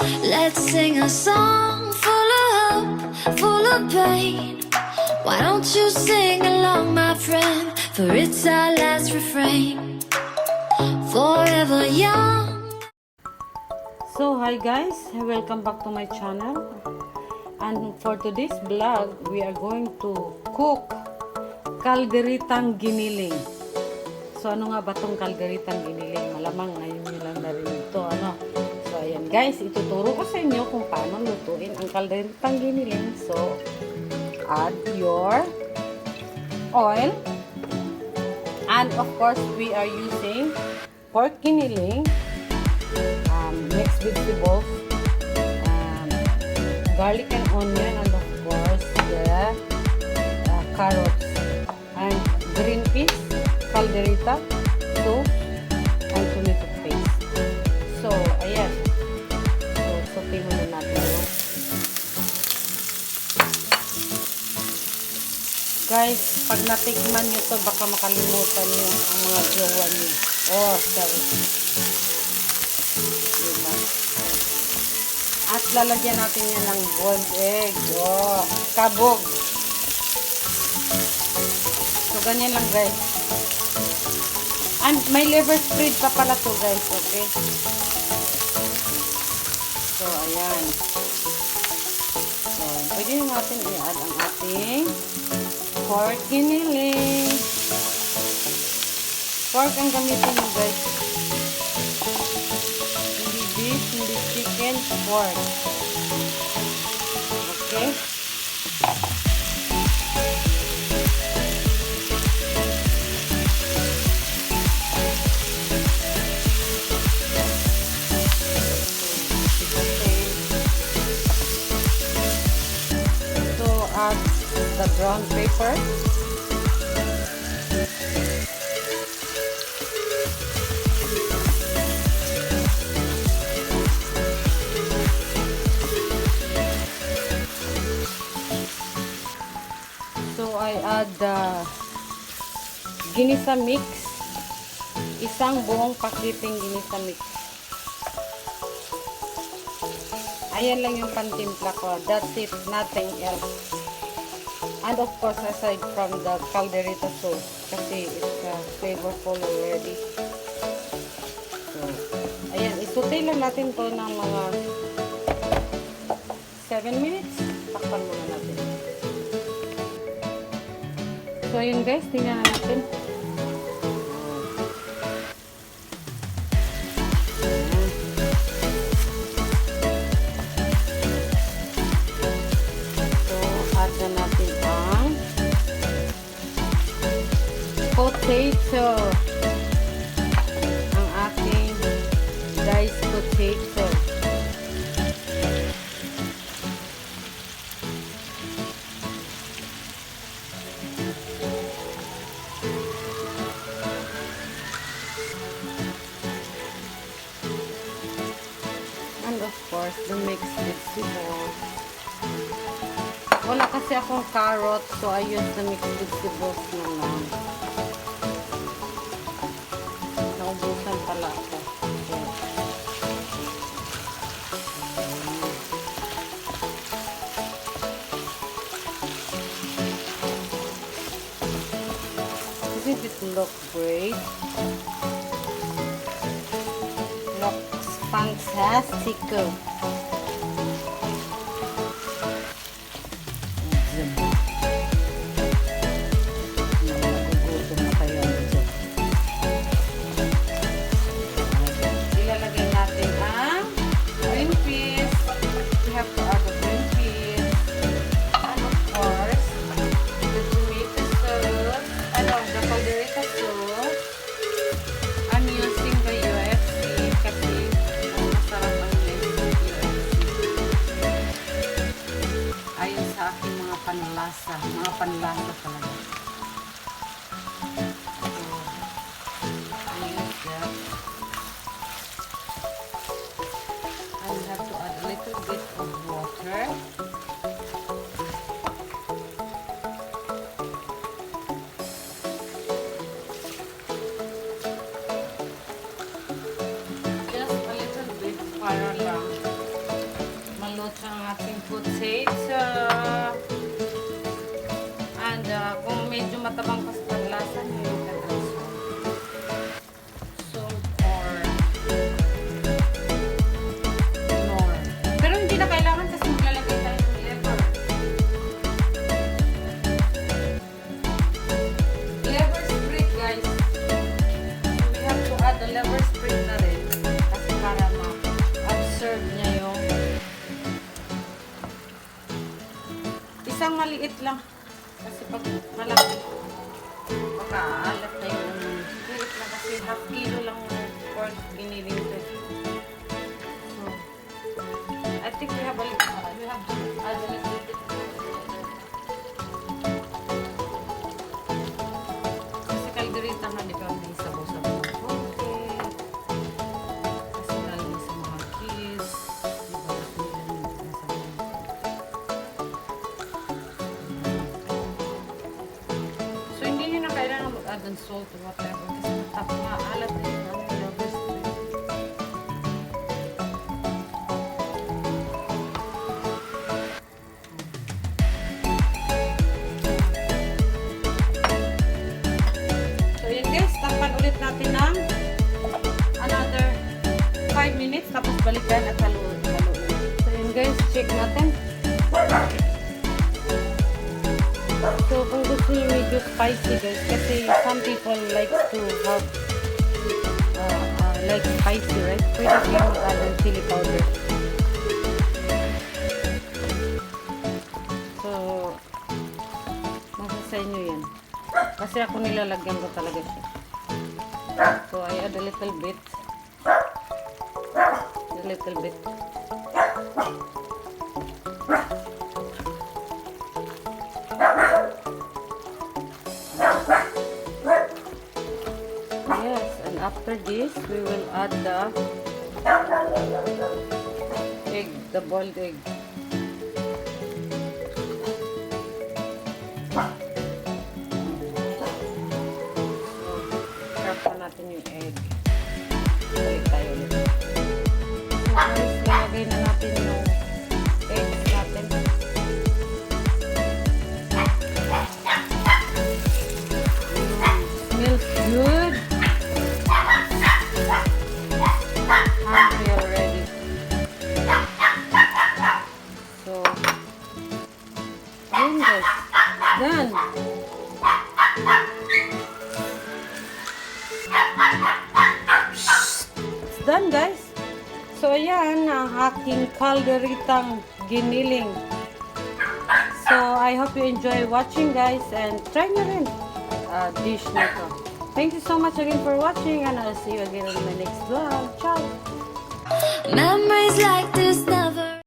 Let's sing a song full of hope, full of pain. Why don't you sing along, my friend? For it's our last refrain. Forever young. So hi guys, welcome back to my channel. And for today's vlog, we are going to cook Kalderetang Giniling. So ano nga ba tong Kalderetang Giniling? Malamang ngayon nyo lang narinig ito. So ayan guys, ituturo ko sa inyo kung paano lutuin ang Kalderetang Giniling. So add your oil. And of course, we are using pork giniling, mixed vegetables, garlic and onion, and of course the carrots and green peas, caldereta, sauce, and tomato paste. So ayan, so sauté muna natin yun. Guys, pag natikman nyo to, baka makalimutan nyo ang mga jowa nyo. Oh, sorry. Diba? At lalagyan natin yan ng boiled egg. Oh, kabog. So, ganyan lang guys. And may liver spread pa pala to guys. Okay? So, ayan. So, pwede natin i-add ang ating pork giniling. Pork ang gamitin mo guys. Hindi beef, hindi chicken, pork. Okay? So, add the brown paper. So, I add the ginisa mix. Isang buong pakiting ginisa mix. Ayan lang yung pantimpla ko. That's it. Nothing else. And of course, aside from the caldereta sauce, kasi it's flavorful already. So, ayan, isutay lang natin to ng mga 7 minutes. Takpan muna natin. So, ayun guys, tingnan natin. Potato, ang ating diced potato. And of course, the mixed vegetables. Wala kasi akong carrot, so I use the mixed vegetables na lang. Naubusan pala ako. Doesn't it look great? Looks fantastic. Mga panlasa talaga. So, use that. I have to add a little bit of water. Just a little bit para lang. aking potato. And kung medyo matabang pa sa paglasa nyo, yung kagras salt or nor. Pero hindi na kailangan kasi maglalagay tayo ng liver. Liver sprig, guys. We have to add the liver sprig na rin kasi para ma-absorb niya yung isang maliit lang. Kasi pag malaki, makaalat na yung maliit lang kasi half kilo lang yung pork giniling ko. So, I think we have to add a little bit. Kasi kaldereta nga, di ba, may sabaw-sabaw ng konti. Kasi nalang sa mga kiss. Di ba, kailangan mag-add ng salt or whatever kasi maalat na yun ang liver sprig. So yun guys, takpan ulit natin ng another 5 minutes tapos balikan at haluin. So yun guys, check natin. So, kung gusto nyo medyo spicy guys, kasi some people like to have like spicy, right? Pwede kayo mag-add ng chili powder. So, nasa sa inyo yan. Kasi ako nilalagyan ko talaga siya. So, I add a little bit. A little bit. After this, we will add the egg, the boiled egg. So, crap na natin yung egg. Balik tayo ulit. So, guys, lalagay na natin yung egg natin. Smells good. Hungry already. So, ayun guys. Done. It's done guys. So, ayan ang aking kalderetang giniling. So, I hope you enjoy watching guys and try nyo rin dish na to. Thank you so much again for watching and I'll see you again in my next vlog. Ciao! Memories like